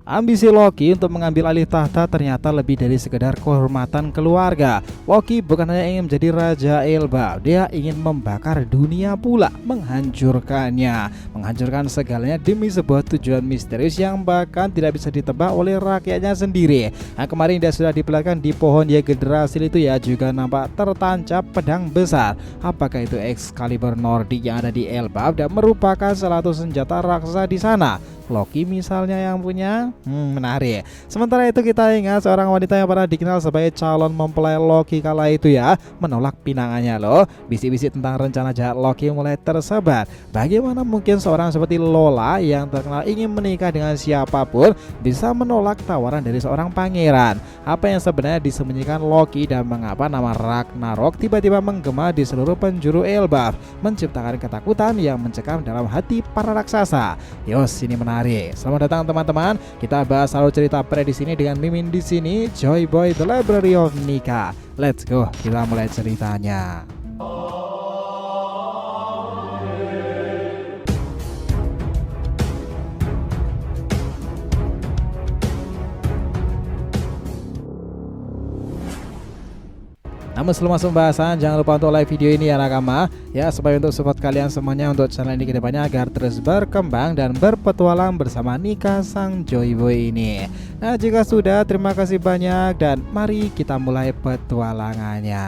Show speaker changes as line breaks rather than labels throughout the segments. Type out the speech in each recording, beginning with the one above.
Ambisi Loki untuk mengambil alih tahta ternyata lebih dari sekedar kehormatan keluarga. Loki bukan hanya ingin menjadi Raja Elba, dia ingin membakar dunia pula, menghancurkan segalanya demi sebuah tujuan misterius yang bahkan tidak bisa ditebak oleh rakyatnya sendiri. Nah, kemarin dia sudah diperlihatkan di pohon Yggdrasil itu ya, juga nampak tertancap pedang besar. Apakah itu Excalibur Nordic yang ada di Elba dan merupakan salah satu senjata raksasa di sana? Loki misalnya yang punya? Menarik. Sementara itu kita ingat seorang wanita yang pernah dikenal sebagai calon mempelai Loki kala itu ya, menolak pinangannya loh. Bisik-bisik tentang rencana jahat Loki mulai tersebar. Bagaimana mungkin seorang seperti Lola yang terkenal ingin menikah dengan siapapun bisa menolak tawaran dari seorang pangeran? Apa yang sebenarnya disembunyikan Loki dan mengapa nama Ragnarok tiba-tiba menggema di seluruh penjuru Elbaf, menciptakan ketakutan yang mencekam dalam hati para raksasa? Yos, ini menarik. Selamat datang teman-teman. Kita bahas alur cerita Prey di sini dengan Mimin di sini, Joy Boy The Library of Nika. Let's go, kita mulai ceritanya. Namun sebelum masuk pembahasan, jangan lupa untuk like video ini ya nakama ya, supaya untuk support kalian semuanya untuk channel ini kedepannya agar terus berkembang dan berpetualang bersama Nika sang Joyboy ini. Nah, jika sudah, terima kasih banyak dan mari kita mulai petualangannya.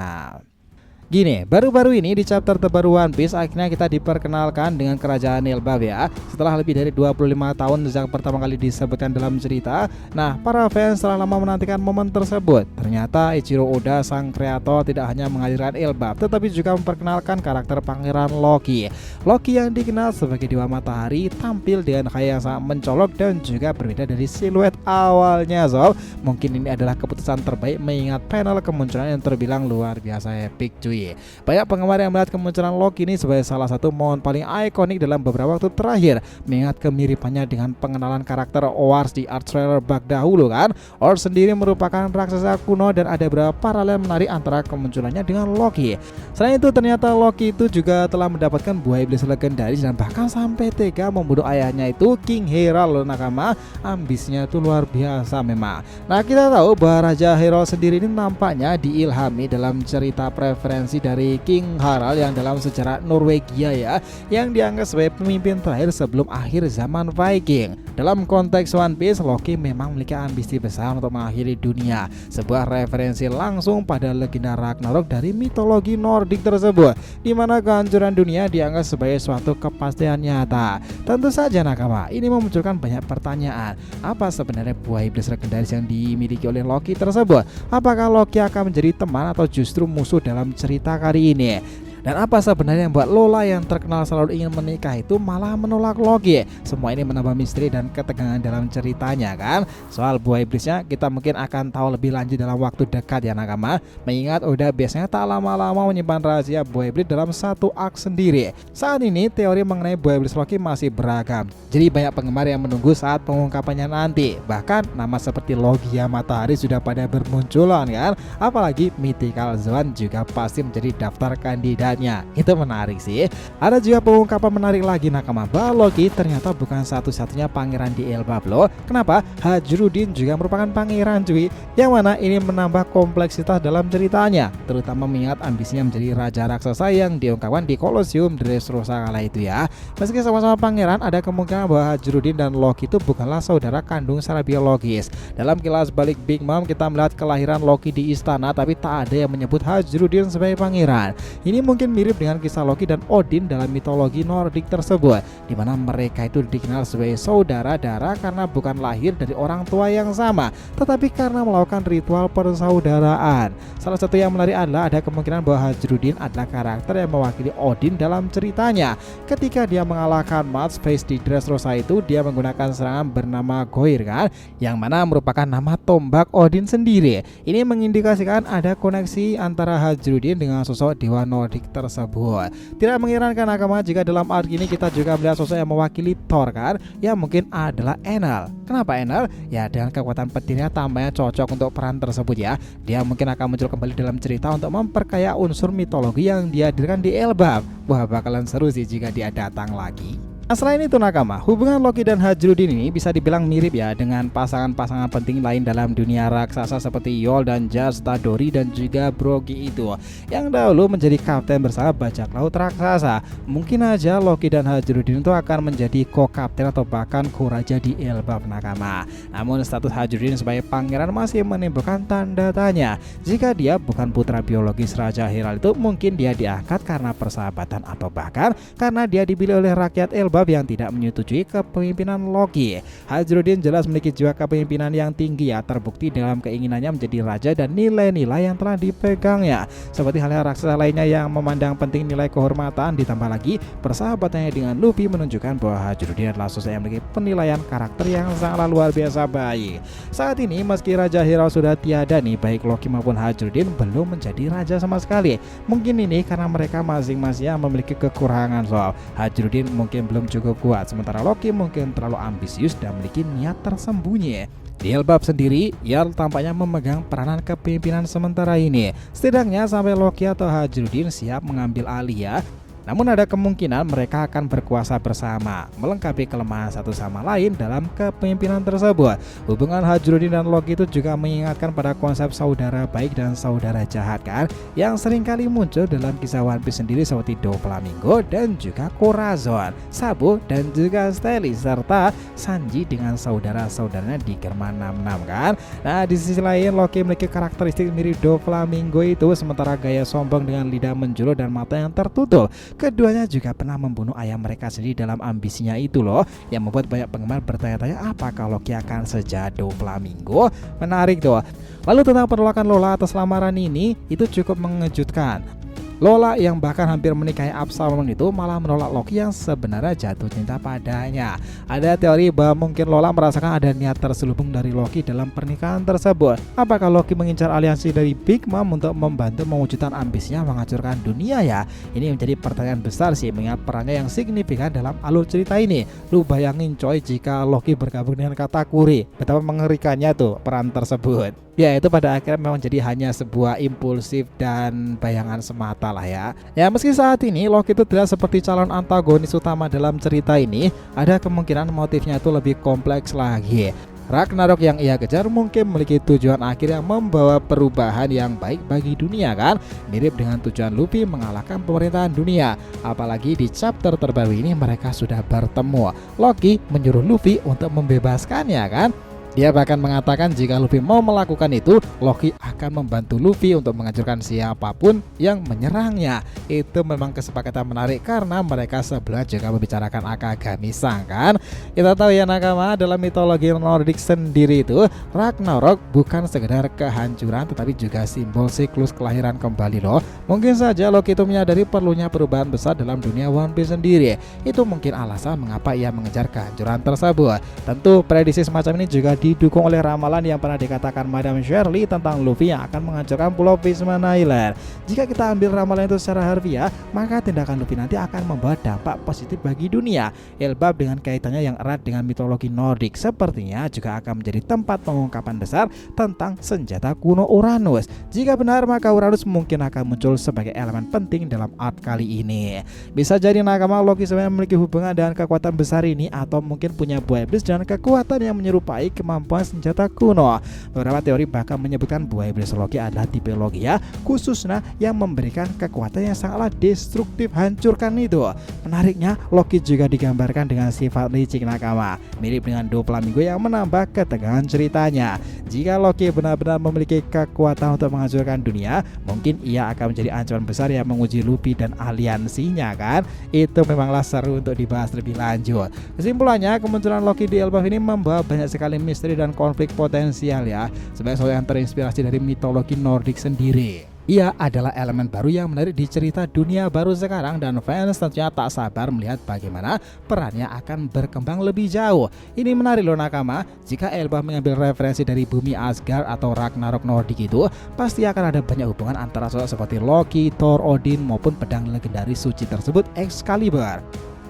Gini, baru-baru ini di chapter terbaru One Piece akhirnya kita diperkenalkan dengan kerajaan Elbaf ya. Setelah lebih dari 25 tahun sejak pertama kali disebutkan dalam cerita. Nah, para fans telah lama menantikan momen tersebut. Ternyata Eiichiro Oda sang kreator tidak hanya menghadirkan Elbaf, tetapi juga memperkenalkan karakter pangeran Loki. Loki yang dikenal sebagai dewa matahari tampil dengan gaya yang sangat mencolok dan juga berbeda dari siluet awalnya sob. Mungkin ini adalah keputusan terbaik mengingat panel kemunculan yang terbilang luar biasa epic cuy. Banyak penggemar yang melihat kemunculan Loki ini sebagai salah satu momen paling ikonik dalam beberapa waktu terakhir, mengingat kemiripannya dengan pengenalan karakter Ors di art trailer bak dahulu kan. Ors sendiri merupakan raksasa kuno dan ada beberapa paralel menarik antara kemunculannya dengan Loki. Selain itu ternyata Loki itu juga telah mendapatkan buah iblis legendaris dan bahkan sampai tega membunuh ayahnya itu King Herald loh nakama. Ambisinya itu luar biasa memang. Nah, kita tahu bahwa Raja Herald sendiri ini nampaknya diilhami dalam cerita preferensi dari King Harald yang dalam sejarah Norwegia ya, yang dianggap sebagai pemimpin terakhir sebelum akhir zaman Viking. Dalam konteks One Piece, Loki memang memiliki ambisi besar untuk mengakhiri dunia, sebuah referensi langsung pada legenda Ragnarok dari mitologi Nordik tersebut, di mana kehancuran dunia dianggap sebagai suatu kepastian nyata. Tentu saja nakama, ini memunculkan banyak pertanyaan. Apa sebenarnya buah iblis legendaris yang dimiliki oleh Loki tersebut? Apakah Loki akan menjadi teman atau justru musuh dalam cerita kali ini? Dan apa sebenarnya yang membuat Lola yang terkenal selalu ingin menikah itu malah menolak Loki? Semua ini menambah misteri dan ketegangan dalam ceritanya kan. Soal buah iblisnya kita mungkin akan tahu lebih lanjut dalam waktu dekat ya nakama. Mengingat udah biasanya tak lama-lama menyimpan rahasia buah iblis dalam satu arc sendiri. Saat ini teori mengenai buah iblis Loki masih beragam. Jadi banyak penggemar yang menunggu saat pengungkapannya nanti. Bahkan nama seperti Logia Matahari sudah pada bermunculan kan. Apalagi Mythical Zone juga pasti menjadi daftar kandidat. Itu menarik sih. Ada juga pengungkapan menarik lagi nakama, bahwa Loki ternyata bukan satu-satunya pangeran di Elbaf loh. Kenapa? Hajrudin juga merupakan pangeran cuy, yang mana ini menambah kompleksitas dalam ceritanya, terutama mengingat ambisinya menjadi raja raksasa yang diungkapkan di Colosseum Dressrosa kala itu ya. Meski sama-sama pangeran, ada kemungkinan bahwa Hajrudin dan Loki itu bukanlah saudara kandung secara biologis. Dalam kilas balik Big Mom kita melihat kelahiran Loki di istana, tapi tak ada yang menyebut Hajrudin sebagai pangeran. Ini mungkin mirip dengan kisah Loki dan Odin dalam mitologi Nordik tersebut, di mana mereka itu dikenal sebagai saudara darah karena bukan lahir dari orang tua yang sama, tetapi karena melakukan ritual persaudaraan. Salah satu yang menarik adalah ada kemungkinan bahwa Hajrudin adalah karakter yang mewakili Odin dalam ceritanya. Ketika dia mengalahkan Mats Face di Dressrosa itu, dia menggunakan serangan bernama Goir kan, yang mana merupakan nama tombak Odin sendiri. Ini mengindikasikan ada koneksi antara Hajrudin dengan sosok dewa Nordik tersebut. Tidak mengherankan nakama jika dalam arc ini kita juga melihat sosok yang mewakili Thor kan, yang mungkin adalah Enel. Kenapa Enel? Ya dengan kekuatan petirnya tampaknya cocok untuk peran tersebut ya. Dia mungkin akan muncul kembali dalam cerita untuk memperkaya unsur mitologi yang dihadirkan di Elbaf. Wah, bakalan seru sih jika dia datang lagi. Nah, selain itu nakama, hubungan Loki dan Hajrudin ini bisa dibilang mirip ya dengan pasangan-pasangan penting lain dalam dunia raksasa seperti Yol dan Jas, Tadori dan juga Brogy itu yang dahulu menjadi kapten bersama bajak laut raksasa. Mungkin aja Loki dan Hajrudin itu akan menjadi co-kapten atau bahkan co-raja di Elbaf nakama. Namun status Hajrudin sebagai pangeran masih menimbulkan tanda tanya. Jika dia bukan putra biologis Raja Herald itu mungkin dia diangkat karena persahabatan atau bahkan karena dia dipilih oleh rakyat Elbaf yang tidak menyetujui kepemimpinan Loki. Hajrudin jelas memiliki jiwa kepemimpinan yang tinggi ya, terbukti dalam keinginannya menjadi raja dan nilai-nilai yang telah dipegangnya. Seperti halnya raksasa lainnya yang memandang penting nilai kehormatan, ditambah lagi persahabatannya dengan Luffy menunjukkan bahwa Hajrudin adalah sosok yang memiliki penilaian karakter yang sangat luar biasa baik. Saat ini meski Raja Herald sudah tiada nih, baik Loki maupun Hajrudin belum menjadi raja sama sekali. Mungkin ini karena mereka masing-masing memiliki kekurangan. Soal Hajrudin mungkin belum cukup kuat, sementara Loki mungkin terlalu ambisius dan memiliki niat tersembunyi. Di Elbaf sendiri, Jarl tampaknya memegang peranan kepemimpinan sementara ini, setidaknya sampai Loki atau Hajrudin siap mengambil alih ya. Namun ada kemungkinan mereka akan berkuasa bersama, melengkapi kelemahan satu sama lain dalam kepemimpinan tersebut. Hubungan Hajrudin dan Loki itu juga mengingatkan pada konsep saudara baik dan saudara jahat kan, yang seringkali muncul dalam kisah One Piece sendiri seperti Doflamingo dan juga Corazon, Sabo dan juga Stelis, serta Sanji dengan saudara-saudaranya di Germa 66 kan. Nah di sisi lain Loki memiliki karakteristik mirip Doflamingo itu, sementara gaya sombong dengan lidah menjulur dan mata yang tertutup. Keduanya juga pernah membunuh ayah mereka sendiri dalam ambisinya itu loh, yang membuat banyak penggemar bertanya-tanya apakah Loki akan sejahat Doflamingo. Menarik tuh. Lalu tentang penolakan Lola atas lamaran ini, itu cukup mengejutkan. Lola yang bahkan hampir menikahi Absalom itu malah menolak Loki yang sebenarnya jatuh cinta padanya. Ada teori bahwa mungkin Lola merasakan ada niat terselubung dari Loki dalam pernikahan tersebut. Apakah Loki mengincar aliansi dari Big Mom untuk membantu mewujudkan ambisinya menghancurkan dunia ya? Ini menjadi pertanyaan besar sih, mengingat perannya yang signifikan dalam alur cerita ini. Lu bayangin coy jika Loki bergabung dengan Katakuri, betapa mengerikannya tuh peran tersebut. Ya itu pada akhirnya memang jadi hanya sebuah impulsif dan bayangan semata lah ya. Ya meski saat ini Loki itu tidak seperti calon antagonis utama dalam cerita ini, ada kemungkinan motifnya itu lebih kompleks lagi. Ragnarok yang ia kejar mungkin memiliki tujuan akhir yang membawa perubahan yang baik bagi dunia kan, mirip dengan tujuan Luffy mengalahkan pemerintahan dunia. Apalagi di chapter terbaru ini mereka sudah bertemu. Loki menyuruh Luffy untuk membebaskannya kan. Dia bahkan mengatakan jika Luffy mau melakukan itu, Loki akan membantu Luffy untuk menghancurkan siapapun yang menyerangnya. Itu memang kesepakatan menarik karena mereka sebelumnya juga membicarakan Akagami Sang kan. Kita tahu ya nakama, dalam mitologi Nordik sendiri itu Ragnarok bukan sekedar kehancuran tetapi juga simbol siklus kelahiran kembali loh. Mungkin saja Loki itu menyadari perlunya perubahan besar dalam dunia One Piece sendiri. Itu mungkin alasan mengapa ia mengejar kehancuran tersebut. Tentu prediksi semacam ini juga didukung oleh ramalan yang pernah dikatakan Madame Shirley tentang Luffy yang akan menghancurkan Pulau Fishman Island. Jika kita ambil ramalan itu secara harfiah, maka tindakan Luffy nanti akan membawa dampak positif bagi dunia. Elbaf dengan kaitannya yang erat dengan mitologi Nordik sepertinya juga akan menjadi tempat pengungkapan besar tentang senjata kuno Uranus. Jika benar maka Uranus mungkin akan muncul sebagai elemen penting dalam art kali ini. Bisa jadi nakama Loki sebenarnya memiliki hubungan dengan kekuatan besar ini, atau mungkin punya buah iblis dan kekuatan yang menyerupai kemampuan senjata kuno. Beberapa teori bahkan menyebutkan buah iblis Loki adalah tipe Logia khususnya yang memberikan kekuatan yang sangatlah destruktif, hancurkan itu. Menariknya Loki juga digambarkan dengan sifat licik nakama, mirip dengan Doflamingo yang menambah ketegangan ceritanya. Jika Loki benar-benar memiliki kekuatan untuk menghancurkan dunia, mungkin ia akan menjadi ancaman besar yang menguji Luffy dan aliansinya kan. Itu memanglah seru untuk dibahas lebih lanjut. Kesimpulannya, kemunculan Loki di Elbaf ini membawa banyak sekali misteri dan konflik potensial ya, sebagai sesuatu yang terinspirasi dari mitologi Nordik sendiri. Ia adalah elemen baru yang menarik di cerita dunia baru sekarang, dan fans tentunya tak sabar melihat bagaimana perannya akan berkembang lebih jauh. Ini menarik loh nakama, jika Elbaf mengambil referensi dari bumi Asgard atau Ragnarok Nordik itu, pasti akan ada banyak hubungan antara sosok seperti Loki, Thor, Odin maupun pedang legendaris suci tersebut Excalibur.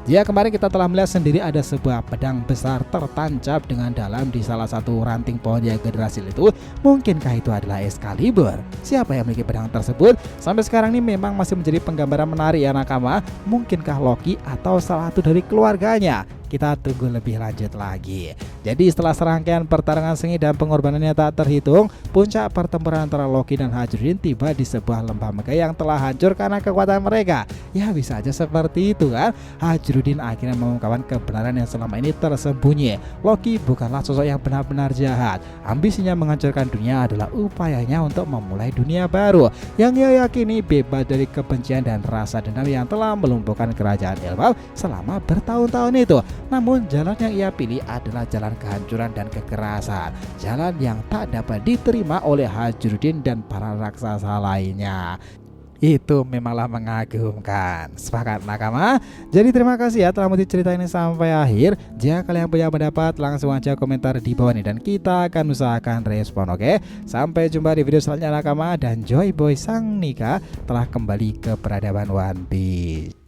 Jika kemarin kita telah melihat sendiri ada sebuah pedang besar tertancap dengan dalam di salah satu ranting pohon Yggdrasil itu, mungkinkah itu adalah Excalibur? Siapa yang memiliki pedang tersebut? Sampai sekarang ini memang masih menjadi penggambaran menarik ya nakama. Mungkinkah Loki atau salah satu dari keluarganya? Kita tunggu lebih lanjut lagi. Jadi setelah serangkaian pertarungan sengit dan pengorbanannya tak terhitung, puncak pertempuran antara Loki dan Hajrudin tiba di sebuah lembah megah yang telah hancur karena kekuatan mereka. Ya bisa aja seperti itu kan. Hajrudin akhirnya mengungkapkan kebenaran yang selama ini tersembunyi. Loki bukanlah sosok yang benar-benar jahat. Ambisinya menghancurkan dunia adalah upayanya untuk memulai dunia baru yang ia yakini bebas dari kebencian dan rasa dendam yang telah melumpuhkan kerajaan Elbaf selama bertahun-tahun itu. Namun jalan yang ia pilih adalah jalan kehancuran dan kekerasan, jalan yang tak dapat diterima oleh Hajrudin dan para raksasa lainnya. Itu memanglah mengagumkan. Sepakat nakama? Jadi terima kasih ya telah mengikuti cerita ini sampai akhir. Jika kalian punya pendapat, langsung aja komentar di bawah ini dan kita akan usahakan respon, oke? Sampai jumpa di video selanjutnya nakama, dan Joy Boy Sang Nika telah kembali ke peradaban One Piece.